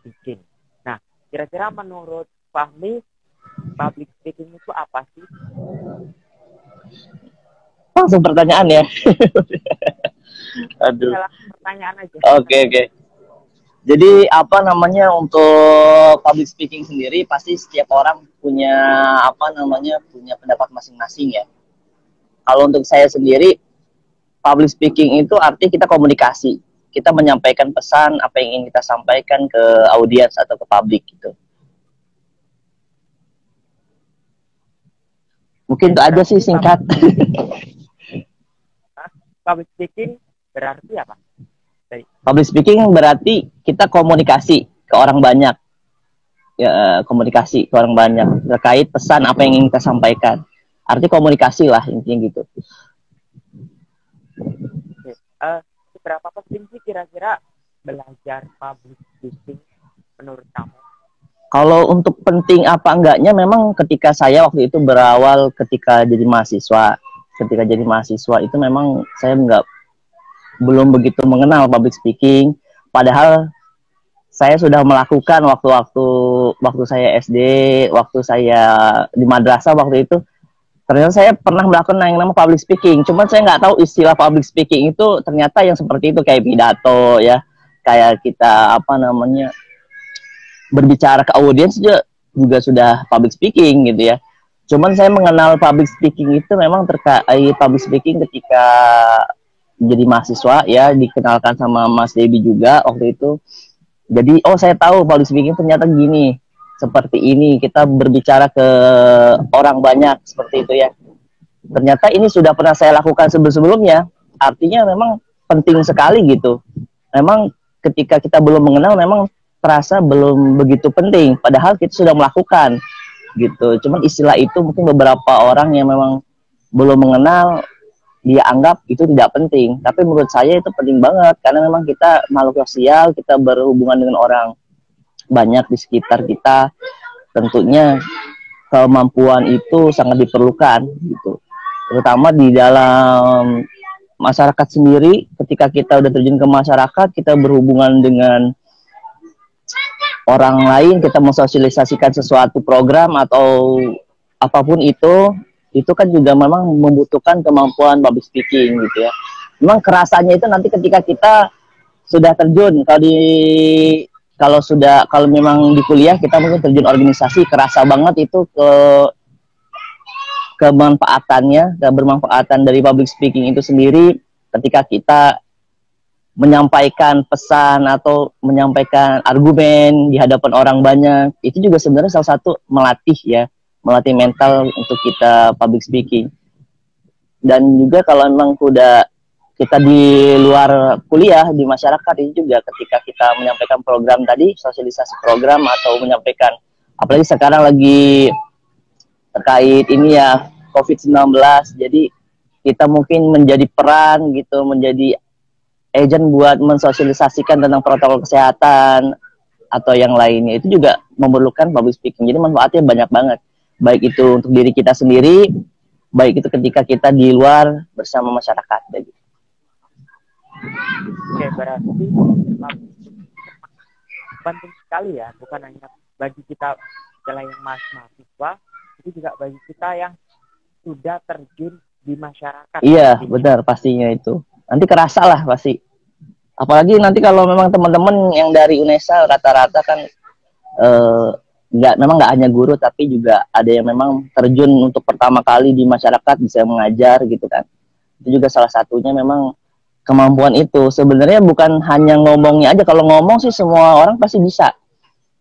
speaking. Nah, kira-kira menurut Fahmi, public speaking itu apa sih? Langsung pertanyaan ya. Aduh. Salah pertanyaan aja. Oke. Jadi apa namanya, untuk public speaking sendiri pasti setiap orang punya punya pendapat masing-masing ya. Kalau untuk saya sendiri, public speaking itu arti kita komunikasi. Kita menyampaikan pesan apa yang ingin kita sampaikan ke audiens atau ke publik gitu. Mungkin itu aja sih singkat. Public speaking berarti apa? Public speaking berarti kita komunikasi ke orang banyak. Ya, komunikasi ke orang banyak terkait pesan apa yang ingin kita sampaikan. Arti komunikasi lah intinya gitu. Oke. Seberapa penting sih kira-kira belajar public speaking menurut kamu? Kalau untuk penting apa enggaknya, memang ketika saya waktu itu berawal ketika jadi mahasiswa. Ketika jadi mahasiswa itu memang saya belum begitu mengenal public speaking. Padahal saya sudah melakukan waktu saya SD, waktu saya di madrasah waktu itu. Ternyata saya pernah melakukan yang namanya public speaking. Cuman saya nggak tahu istilah public speaking itu ternyata yang seperti itu, kayak pidato ya, kayak kita berbicara ke audiens juga sudah public speaking gitu ya. Cuman saya mengenal public speaking itu memang terkait public speaking ketika jadi mahasiswa ya, dikenalkan sama Mas Debi juga waktu itu. Jadi saya tahu public speaking ternyata gini, seperti ini, kita berbicara ke orang banyak seperti itu ya. Ternyata ini sudah pernah saya lakukan sebelum-sebelumnya. Artinya memang penting sekali gitu. Memang ketika kita belum mengenal memang terasa belum begitu penting, padahal kita sudah melakukan gitu. Cuman istilah itu mungkin beberapa orang yang memang belum mengenal, dia anggap itu tidak penting, tapi menurut saya itu penting banget, karena memang kita makhluk sosial, kita berhubungan dengan orang banyak di sekitar kita. Tentunya kemampuan itu sangat diperlukan gitu, terutama di dalam masyarakat sendiri. Ketika kita udah terjun ke masyarakat, kita berhubungan dengan orang lain, kita mensosialisasikan sesuatu program atau apapun itu kan juga memang membutuhkan kemampuan public speaking gitu ya. Memang kerasanya itu nanti ketika kita sudah terjun, kalau memang di kuliah kita mungkin terjun organisasi, kerasa banget itu kebermanfaatan dari public speaking itu sendiri. Ketika kita menyampaikan pesan atau menyampaikan argumen di hadapan orang banyak, itu juga sebenarnya salah satu melatih mental untuk kita public speaking. Dan juga kalau memang kita di luar kuliah, di masyarakat, itu juga ketika kita menyampaikan program tadi, sosialisasi program atau menyampaikan, apalagi sekarang lagi terkait ini ya, COVID-19, jadi kita mungkin menjadi peran gitu, menjadi agent buat mensosialisasikan tentang protokol kesehatan atau yang lainnya, itu juga memerlukan public speaking. Jadi manfaatnya banyak banget, baik itu untuk diri kita sendiri, baik itu ketika kita di luar bersama masyarakat. Oke, berarti penting sekali ya, bukan hanya bagi kita selain mahasiswa, itu juga bagi kita yang sudah terjun di masyarakat. Iya, benar, pastinya itu. Nanti kerasa lah pasti. Apalagi nanti kalau memang teman-teman yang dari UNESA rata-rata kan memang nggak hanya guru, tapi juga ada yang memang terjun untuk pertama kali di masyarakat, bisa mengajar gitu kan. Itu juga salah satunya memang kemampuan itu. Sebenarnya bukan hanya ngomongnya aja. Kalau ngomong sih semua orang pasti bisa.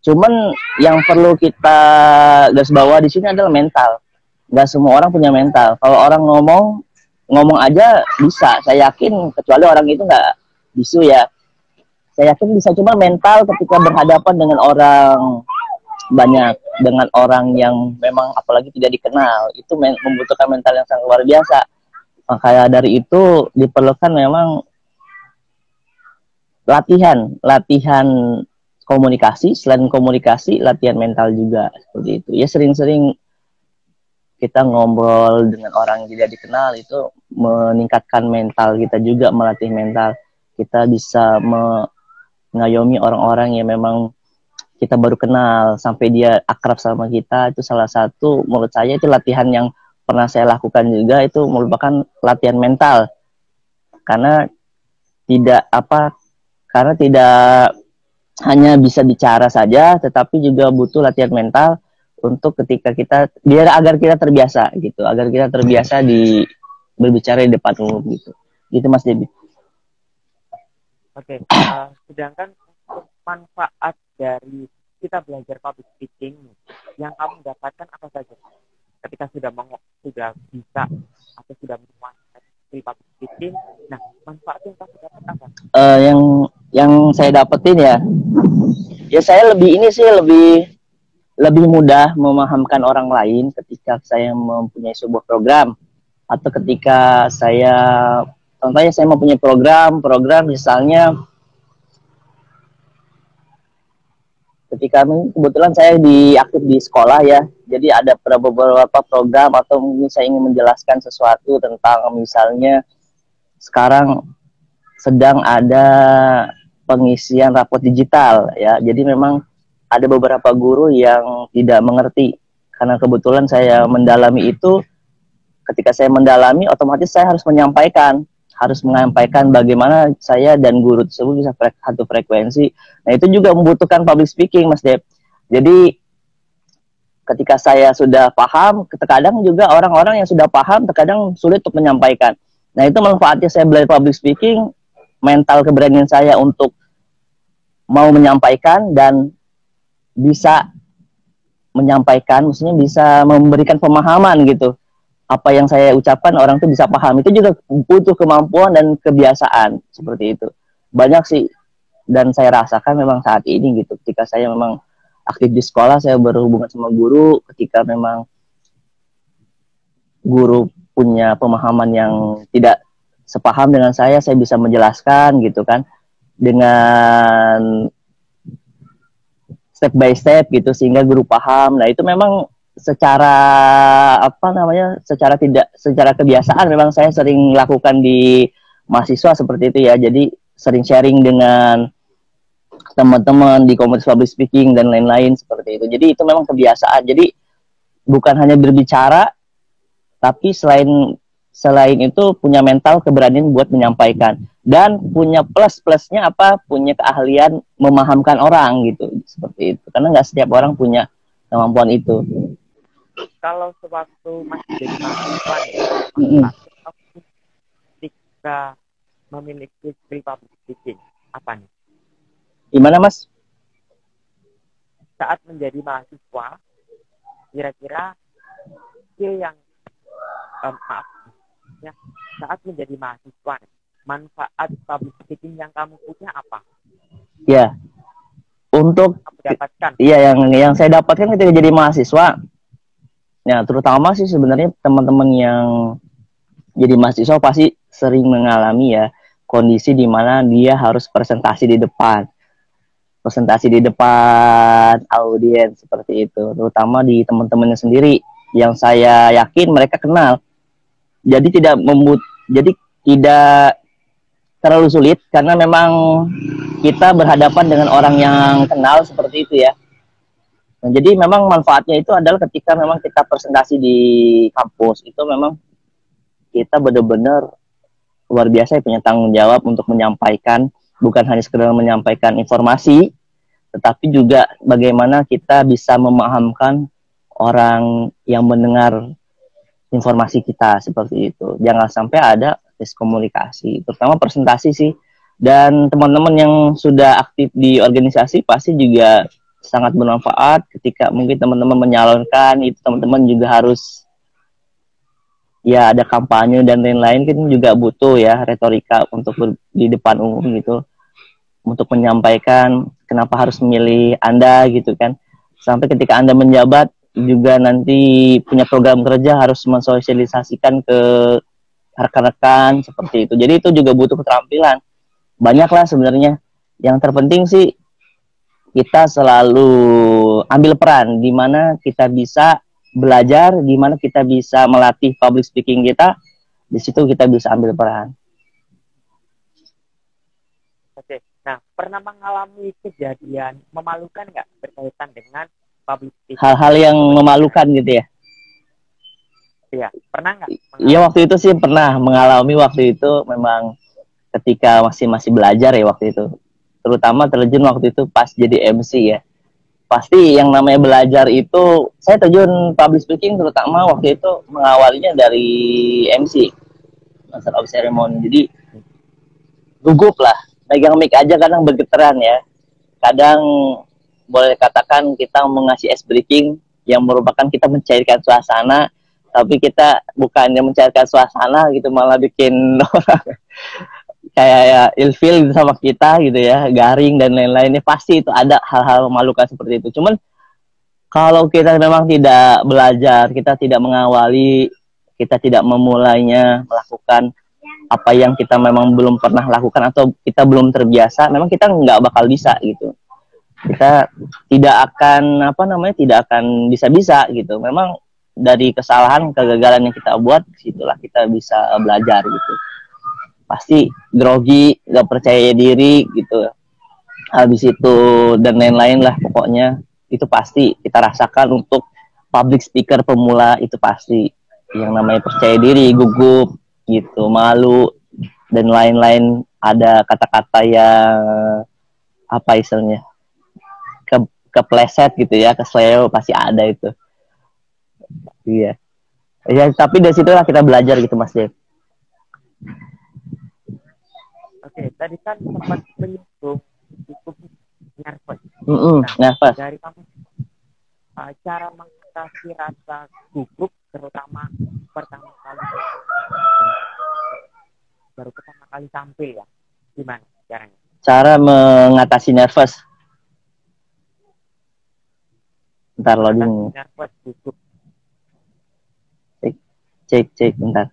Cuman yang perlu kita garis bawah di sini adalah mental. Nggak semua orang punya mental. Kalau orang ngomong aja bisa, saya yakin, kecuali orang itu nggak bisu ya. Saya yakin bisa, cuma mental ketika berhadapan dengan orang banyak, dengan orang yang memang apalagi tidak dikenal, itu membutuhkan mental yang sangat luar biasa. Makanya dari itu diperlukan memang latihan komunikasi, selain komunikasi, latihan mental juga, seperti itu. Ya sering-sering kita ngobrol dengan orang yang tidak dikenal, itu meningkatkan mental kita juga, melatih mental. Kita bisa mengayomi orang-orang yang memang kita baru kenal sampai dia akrab sama kita, itu salah satu menurut saya itu latihan yang pernah saya lakukan juga, itu merupakan latihan mental. Karena tidak apa karena tidak hanya bisa bicara saja, tetapi juga butuh latihan mental untuk ketika kita biar agar kita terbiasa gitu, agar kita terbiasa di berbicara di depan umum gitu. Gitu Mas Debi. Oke, sedangkan untuk manfaat dari kita belajar public speaking yang kamu dapatkan apa saja ketika sudah bisa atau sudah menguasai public speaking? Nah, manfaat yang kamu dapat apa? Yang saya dapetin ya saya lebih mudah memahamkan orang lain ketika saya mempunyai sebuah program, atau ketika contohnya saya mempunyai program misalnya ketika kebetulan saya aktif di sekolah ya, jadi ada beberapa program atau mungkin saya ingin menjelaskan sesuatu tentang misalnya sekarang sedang ada pengisian rapot digital ya, jadi memang ada beberapa guru yang tidak mengerti, karena kebetulan saya mendalami itu. Ketika saya mendalami, otomatis saya harus menyampaikan bagaimana saya dan guru tersebut bisa satu frekuensi. Nah, itu juga membutuhkan public speaking, Mas Dep. Jadi ketika saya sudah paham, terkadang juga orang-orang yang sudah paham terkadang sulit untuk menyampaikan. Nah, itu manfaatnya saya belajar public speaking, mental keberanian saya untuk mau menyampaikan dan bisa menyampaikan, maksudnya bisa memberikan pemahaman gitu. Apa yang saya ucapkan orang itu bisa paham. Itu juga butuh kemampuan dan kebiasaan seperti itu. Banyak sih, dan saya rasakan memang saat ini gitu. Ketika saya memang aktif di sekolah, saya berhubungan sama guru. Ketika memang guru punya pemahaman yang tidak sepaham dengan saya bisa menjelaskan gitu kan, dengan step by step gitu, sehingga guru paham. Nah, itu memang secara kebiasaan memang saya sering lakukan di mahasiswa seperti itu ya. Jadi sering sharing dengan teman-teman di komunitas public speaking dan lain-lain seperti itu. Jadi itu memang kebiasaan. Jadi bukan hanya berbicara, tapi selain itu punya mental keberanian buat menyampaikan, dan punya plusnya punya keahlian memahamkan orang gitu, seperti itu. Karena nggak setiap orang punya kemampuan itu. Kalau sewaktu masih jadi mahasiswa ketika memiliki skill public speaking, apa nih? Gimana, Mas? Saat menjadi mahasiswa, kira-kira skill yang saat menjadi mahasiswa, manfaat public speaking yang kamu punya apa? Ya, untuk dapatkan. Iya, yang saya dapatkan ketika jadi mahasiswa. Ya, terutama sih sebenarnya teman-teman yang jadi mahasiswa pasti sering mengalami ya kondisi di mana dia harus presentasi di depan audiens seperti itu, terutama di teman-temannya sendiri yang saya yakin mereka kenal. Jadi tidak terlalu sulit, karena memang kita berhadapan dengan orang yang kenal seperti itu ya. Nah, jadi memang manfaatnya itu adalah ketika memang kita presentasi di kampus, itu memang kita benar-benar luar biasa punya tanggung jawab untuk menyampaikan, bukan hanya sekedar menyampaikan informasi, tetapi juga bagaimana kita bisa memahamkan orang yang mendengar informasi kita seperti itu. Jangan sampai ada miskomunikasi, terutama presentasi sih. Dan teman-teman yang sudah aktif di organisasi pasti juga sangat bermanfaat ketika mungkin teman-teman menyalonkan itu, teman-teman juga harus ya ada kampanye dan lain-lain, kan juga butuh ya retorika untuk di depan umum gitu, untuk menyampaikan kenapa harus memilih Anda gitu kan. Sampai ketika Anda menjabat juga nanti punya program kerja harus mensosialisasikan ke rekan-rekan seperti itu. Jadi itu juga butuh keterampilan. Banyak lah sebenarnya. Yang terpenting sih kita selalu ambil peran, di mana kita bisa belajar, di mana kita bisa melatih public speaking kita, di situ kita bisa ambil peran. Oke, Nah, pernah mengalami kejadian memalukan nggak berkaitan dengan public speaking? Hal-hal yang memalukan gitu ya. Iya, pernah nggak? Iya, waktu itu sih pernah mengalami. Waktu itu memang ketika masih belajar ya waktu itu. Terutama terjun waktu itu pas jadi MC ya. Pasti yang namanya belajar itu, saya terjun public speaking terutama waktu itu mengawalinya dari MC, Master of Ceremony. Jadi gugup lah, megang mic aja kadang bergeteran ya. Kadang boleh katakan kita mengasih ice breaking yang merupakan kita mencairkan suasana, tapi kita bukannya mencairkan suasana gitu, malah bikin orang kayak ya ilfeel gitu sama kita gitu ya, garing dan lain-lainnya. Pasti itu ada hal-hal memalukan seperti itu. Cuman kalau kita memang tidak belajar, kita tidak mengawali, kita tidak memulainya, melakukan apa yang kita memang belum pernah lakukan atau kita belum terbiasa, memang kita nggak bakal bisa gitu. Kita tidak akan tidak akan bisa-bisa gitu. Memang dari kesalahan, kegagalan yang kita buat, situlah kita bisa belajar gitu. Pasti grogi, nggak percaya diri gitu. Habis itu dan lain-lain lah pokoknya. Itu pasti kita rasakan untuk public speaker pemula. Itu pasti yang namanya percaya diri, gugup gitu, malu dan lain-lain. Ada kata-kata yang apa istilahnya, kepleset gitu ya, kesleo, pasti ada itu. Iya ya, tapi dari situlah kita belajar gitu Mas Dev. Oke, tadi kan sempat menyinggung cukup nervous. Nervous. Dari kamu, cara mengatasi rasa gugup, terutama baru pertama kali tampil ya, gimana caranya? Cara mengatasi nervous. Bentar loading. Nervous, gugup. Cek bentar.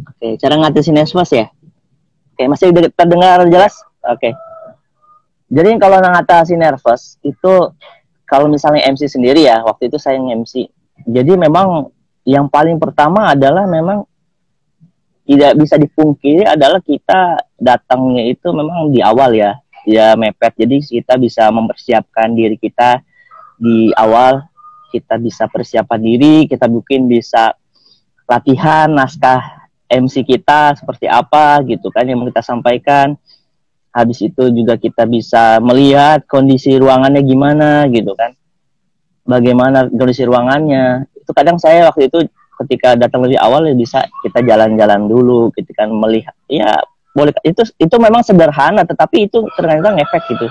Oke, cara ngatasi nervous ya. Oke, masih terdengar jelas? Oke. Jadi kalau ngatasi nervous itu, kalau misalnya MC sendiri ya, waktu itu saya nge-MC. Jadi memang yang paling pertama adalah memang tidak bisa dipungkiri adalah kita datangnya itu memang di awal ya mepet. Jadi kita bisa mempersiapkan diri kita di awal, kita bisa persiapan diri, kita mungkin bisa latihan naskah MC kita seperti apa gitu kan yang mau kita sampaikan. Habis itu juga kita bisa melihat kondisi ruangannya gimana gitu kan. Bagaimana kondisi ruangannya. Itu kadang saya waktu itu ketika datang lebih awal ya bisa kita jalan-jalan dulu gitu kan, melihat. Ya, boleh, itu memang sederhana tetapi itu ternyata ngefek gitu.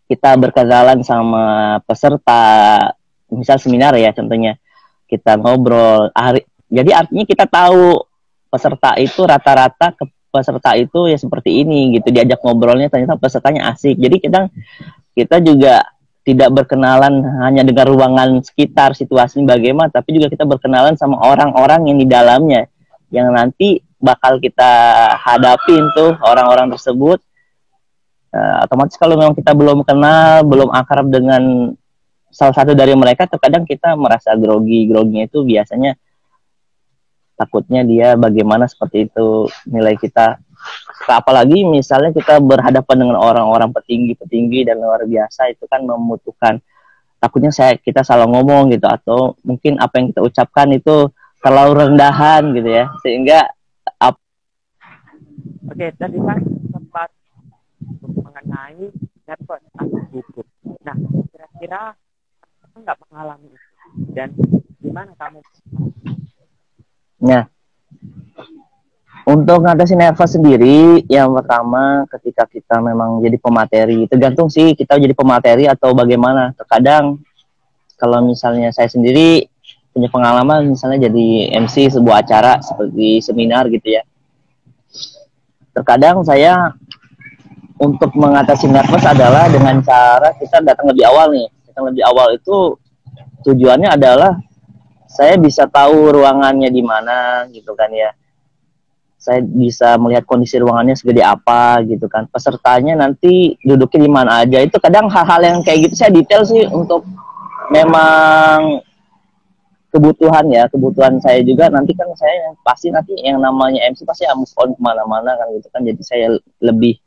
Kita berkenalan sama peserta, misal seminar ya contohnya. Kita ngobrol. Jadi artinya kita tahu peserta itu rata-rata peserta itu ya seperti ini gitu, diajak ngobrolnya ternyata pesertanya asik. Jadi kita juga tidak berkenalan hanya dengan ruangan sekitar situasi bagaimana, tapi juga kita berkenalan sama orang-orang yang di dalamnya yang nanti bakal kita hadapin tuh orang-orang tersebut. Otomatis kalau memang kita belum kenal, belum akrab dengan salah satu dari mereka, terkadang kita merasa groginya itu biasanya takutnya dia bagaimana seperti itu nilai kita. Apalagi misalnya kita berhadapan dengan orang-orang petinggi dan luar biasa, itu kan membutuhkan, takutnya kita salah ngomong gitu, atau mungkin apa yang kita ucapkan itu terlalu rendahan gitu ya, sehingga Oke, tadi kan sempat mengenai nervous atau gugup. Nah, kira-kira kamu nggak mengalami itu, dan gimana kamu? Nah, untuk ngatasi nervous sendiri, yang pertama ketika kita memang jadi pemateri, tergantung sih kita jadi pemateri atau bagaimana. Terkadang kalau misalnya saya sendiri punya pengalaman misalnya jadi MC sebuah acara seperti seminar gitu ya. Terkadang saya untuk mengatasi nervous adalah dengan cara kita datang lebih awal nih. Datang lebih awal itu tujuannya adalah saya bisa tahu ruangannya di mana gitu kan ya. Saya bisa melihat kondisi ruangannya segede apa gitu kan. Pesertanya nanti duduknya di mana aja. Itu kadang hal-hal yang kayak gitu saya detail sih, untuk memang kebutuhan ya, kebutuhan saya juga nanti kan saya pasti nanti yang namanya MC pasti move on kemana-mana kan gitu kan, jadi saya lebih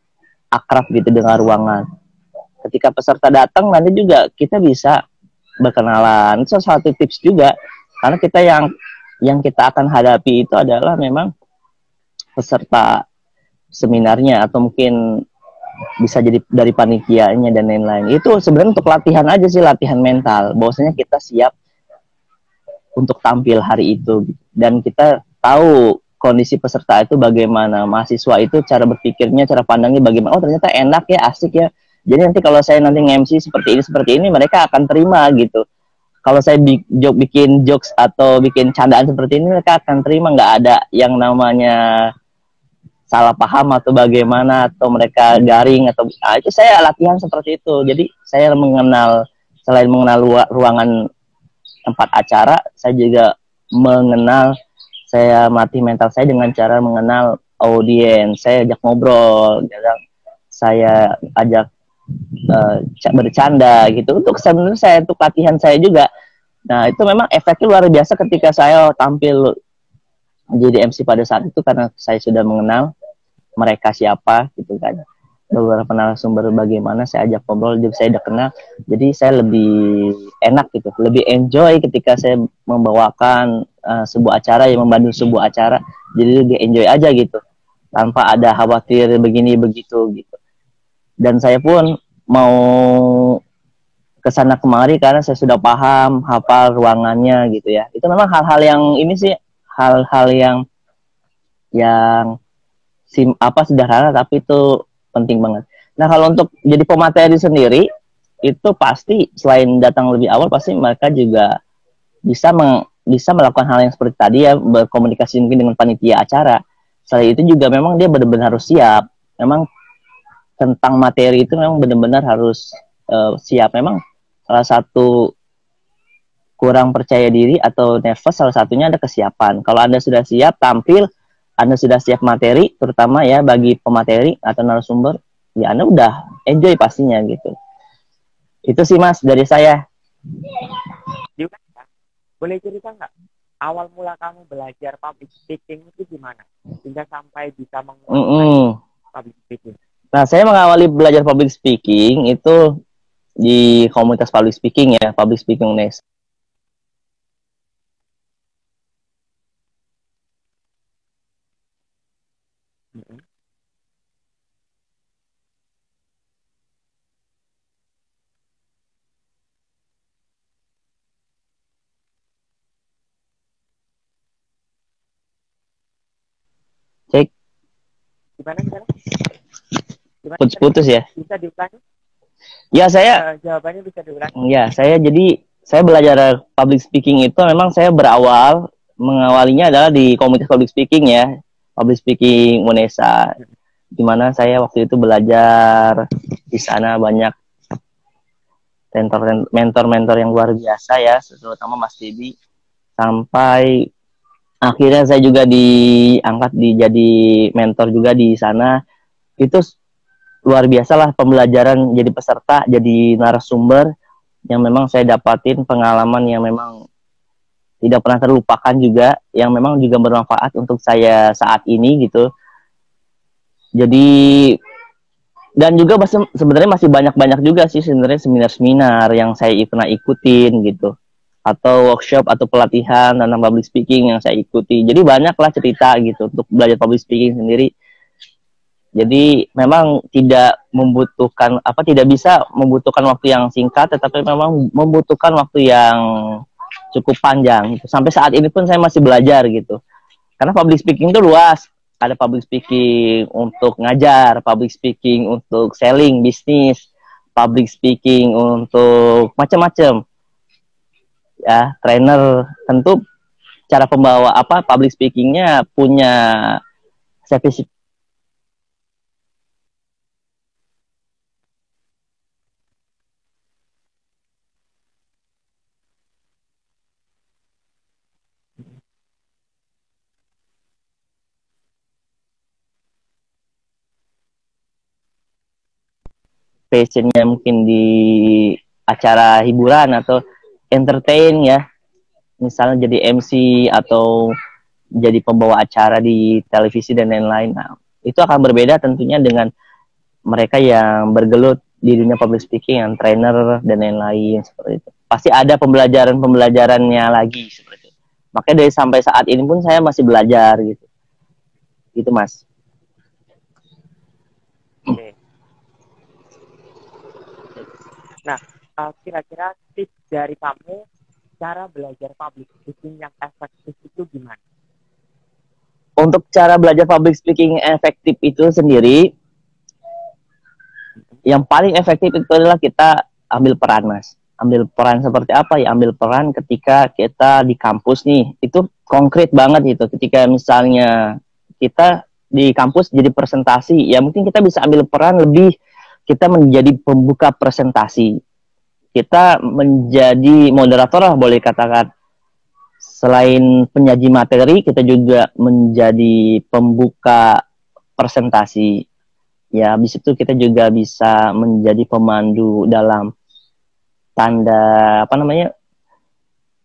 akrab gitu dengan ruangan. Ketika peserta datang nanti juga kita bisa berkenalan, itu salah satu tips juga, karena kita yang kita akan hadapi itu adalah memang peserta seminarnya atau mungkin bisa jadi dari panitianya dan lain-lain. Itu sebenarnya untuk latihan aja sih, latihan mental bahwasanya kita siap untuk tampil hari itu, dan kita tahu kondisi peserta itu bagaimana, mahasiswa itu cara berpikirnya, cara pandangnya bagaimana. Oh ternyata enak ya, asik ya, jadi nanti kalau saya nanti nge-MC seperti ini mereka akan terima gitu. Kalau saya bikin jokes atau bikin candaan seperti ini mereka akan terima, nggak ada yang namanya salah paham atau bagaimana atau mereka garing atau itu saya latihan seperti itu. Jadi saya mengenal, selain mengenal ruangan tempat acara, saya juga saya melatih mental saya dengan cara mengenal audiens. Saya ajak ngobrol, saya ajak bercanda gitu. Untuk sebenarnya saya untuk latihan saya juga. Nah itu memang efeknya luar biasa ketika saya tampil menjadi MC pada saat itu, karena saya sudah mengenal mereka siapa gitu kan, beberapa narasumber bagaimana saya ajak ngobrol juga saya udah kenal, jadi saya lebih enak gitu, lebih enjoy ketika saya membawakan sebuah acara, yang membantu sebuah acara, jadi lebih enjoy aja gitu tanpa ada khawatir begini begitu gitu. Dan saya pun mau kesana kemari karena saya sudah paham, hafal ruangannya gitu ya. Itu memang hal-hal yang ini sih, hal-hal yang sederhana tapi itu penting banget. Nah kalau untuk jadi pemateri sendiri itu pasti selain datang lebih awal, pasti mereka juga bisa melakukan hal yang seperti tadi ya, berkomunikasi mungkin dengan panitia acara. Selain itu juga memang dia benar-benar harus siap. Memang tentang materi itu memang benar-benar harus siap. Memang salah satu kurang percaya diri atau nervous, salah satunya ada kesiapan. Kalau Anda sudah siap tampil, Anda sudah siap materi, terutama ya bagi pemateri atau narasumber, ya Anda udah enjoy pastinya gitu. Itu sih Mas dari saya. Juga, boleh cerita nggak awal mula kamu belajar public speaking itu gimana hingga sampai bisa menguasai public speaking? Nah saya mengawali belajar public speaking itu di komunitas public speaking ya, public speaking Unes. Cek. Gimana? Putus-putus ya. Bisa diulangi? Ya saya. Jawabannya bisa diulangi. Ya saya belajar public speaking itu memang saya mengawalinya adalah di komunitas public speaking ya, public speaking Unesa, di mana saya waktu itu belajar di sana banyak mentor-mentor yang luar biasa ya, terutama Mas Debi, sampai akhirnya saya juga diangkat jadi mentor juga di sana. Itu luar biasa lah pembelajaran jadi peserta, jadi narasumber, yang memang saya dapatin pengalaman yang memang tidak pernah terlupakan juga, yang memang juga bermanfaat untuk saya saat ini gitu. Jadi dan juga sebenarnya masih banyak juga sih sebenarnya seminar-seminar yang saya pernah ikutin gitu, atau workshop atau pelatihan tentang public speaking yang saya ikuti. Jadi banyaklah cerita gitu untuk belajar public speaking sendiri. Jadi memang tidak bisa membutuhkan waktu yang singkat, tetapi memang membutuhkan waktu yang cukup panjang. Gitu. Sampai saat ini pun saya masih belajar gitu. Karena public speaking itu luas. Ada public speaking untuk ngajar, public speaking untuk selling bisnis, public speaking untuk macam-macam. Ya, trainer tentu cara public speakingnya punya sertifikat. Passionnya mungkin di acara hiburan atau entertain ya, misalnya jadi MC atau jadi pembawa acara di televisi dan lain-lain. Nah, itu akan berbeda tentunya dengan mereka yang bergelut di dunia public speaking, yang trainer dan lain-lain seperti itu. Pasti ada pembelajarannya lagi seperti itu. Makanya dari sampai saat ini pun saya masih belajar gitu. Gitu, Mas. Oke. Nah, kira-kira tips dari kamu cara belajar public speaking yang efektif itu gimana? Untuk cara belajar public speaking efektif itu sendiri, yang paling efektif itu adalah kita ambil peran, Mas. Ambil peran seperti apa ya? Ambil peran ketika kita di kampus nih. Itu konkret banget itu. Ketika misalnya kita di kampus jadi presentasi, ya mungkin kita bisa ambil peran lebih, kita menjadi pembuka presentasi. Kita menjadi moderator lah boleh katakan. Selain penyaji materi, kita juga menjadi pembuka presentasi. Ya, habis itu kita juga bisa menjadi pemandu dalam tanda apa namanya?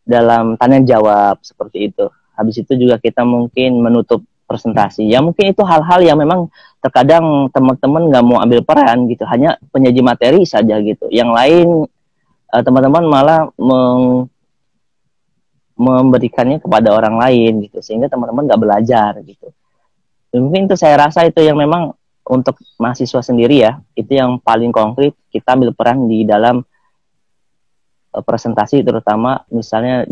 Dalam tanya jawab seperti itu. Habis itu juga kita mungkin menutup presentasi. Ya mungkin itu hal-hal yang memang terkadang teman-teman nggak mau ambil peran gitu, hanya penyaji materi saja gitu. Yang lain teman-teman malah memberikannya kepada orang lain gitu, sehingga teman-teman nggak belajar gitu. Mungkin itu saya rasa itu yang memang untuk mahasiswa sendiri ya, itu yang paling konkret kita ambil peran di dalam presentasi, terutama misalnya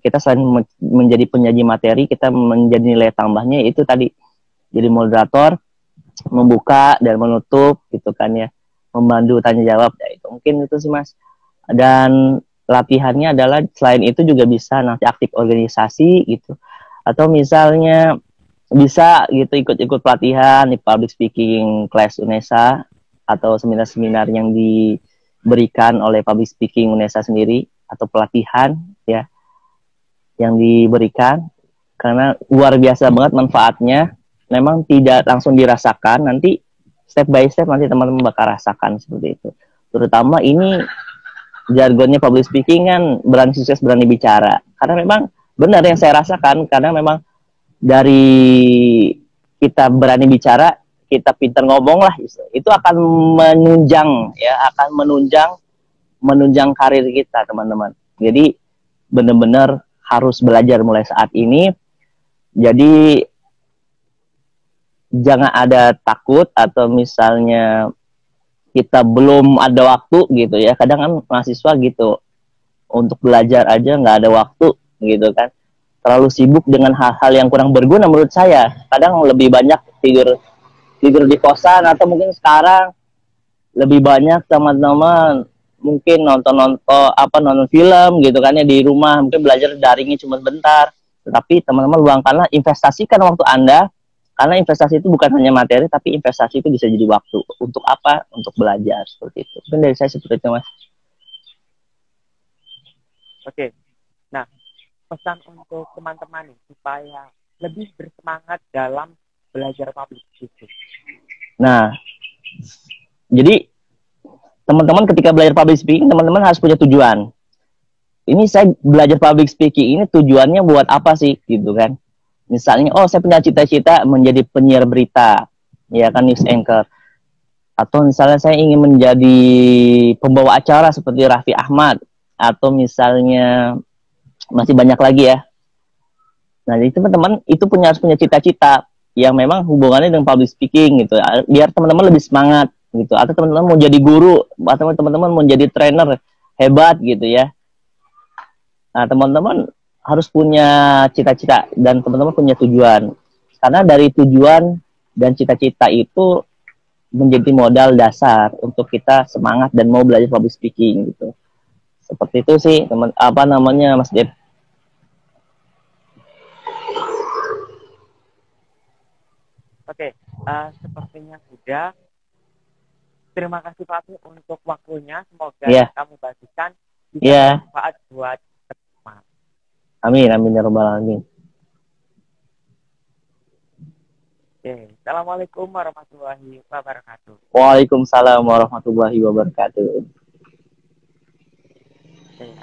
kita selain menjadi penyaji materi, kita menjadi nilai tambahnya itu tadi jadi moderator, membuka dan menutup gitu kan ya, membantu tanya jawab ya, itu mungkin itu sih Mas. Dan latihannya adalah selain itu juga bisa nanti aktif organisasi gitu, atau misalnya bisa gitu ikut-ikut pelatihan di public speaking class UNESA atau seminar-seminar yang diberikan oleh public speaking UNESA sendiri, atau pelatihan ya yang diberikan, karena luar biasa banget manfaatnya. Memang tidak langsung dirasakan, nanti step by step nanti teman-teman bakal rasakan seperti itu. Terutama ini jargonnya public speaking kan, berani sukses berani bicara, karena memang benar yang saya rasakan, karena memang dari kita berani bicara, kita pintar ngomong lah, itu akan menunjang ya, akan menunjang karir kita teman-teman. Jadi benar-benar harus belajar mulai saat ini. Jadi jangan ada takut, atau misalnya kita belum ada waktu gitu ya, kadang kan mahasiswa gitu untuk belajar aja nggak ada waktu gitu kan, terlalu sibuk dengan hal-hal yang kurang berguna menurut saya. Kadang lebih banyak tidur di kosan, atau mungkin sekarang lebih banyak teman-teman mungkin nonton film gitu kan ya di rumah, mungkin belajar daringnya cuma sebentar. Tetapi teman-teman luangkanlah, investasikan waktu Anda, karena investasi itu bukan hanya materi, tapi investasi itu bisa jadi waktu. Untuk apa? Untuk belajar seperti itu. Mungkin dari saya seperti itu, Mas. Oke. Nah, pesan untuk teman-teman nih supaya lebih bersemangat dalam belajar public speaking. Nah, jadi teman-teman ketika belajar public speaking, teman-teman harus punya tujuan. Ini saya belajar public speaking ini tujuannya buat apa sih gitu kan? Misalnya, oh saya punya cita-cita menjadi penyiar berita, ya kan, news anchor. Atau misalnya saya ingin menjadi pembawa acara seperti Raffi Ahmad, atau misalnya masih banyak lagi ya. Nah, jadi teman-teman itu harus punya cita-cita yang memang hubungannya dengan public speaking gitu, biar teman-teman lebih semangat gitu. Atau teman-teman mau jadi guru, atau teman-teman mau jadi trainer hebat gitu ya. Nah, teman-teman harus punya cita-cita dan teman-teman punya tujuan. Karena dari tujuan dan cita-cita itu menjadi modal dasar untuk kita semangat dan mau belajar public speaking gitu. Seperti itu sih, Mas Dep. Oke, sepertinya sudah. Terima kasih Pak untuk waktunya. Semoga kamu bagikan bisa bermanfaat buat teman. Amin, amin ya rabbal alamin. Oke, assalamualaikum warahmatullahi wabarakatuh. Waalaikumsalam warahmatullahi wabarakatuh. Oke.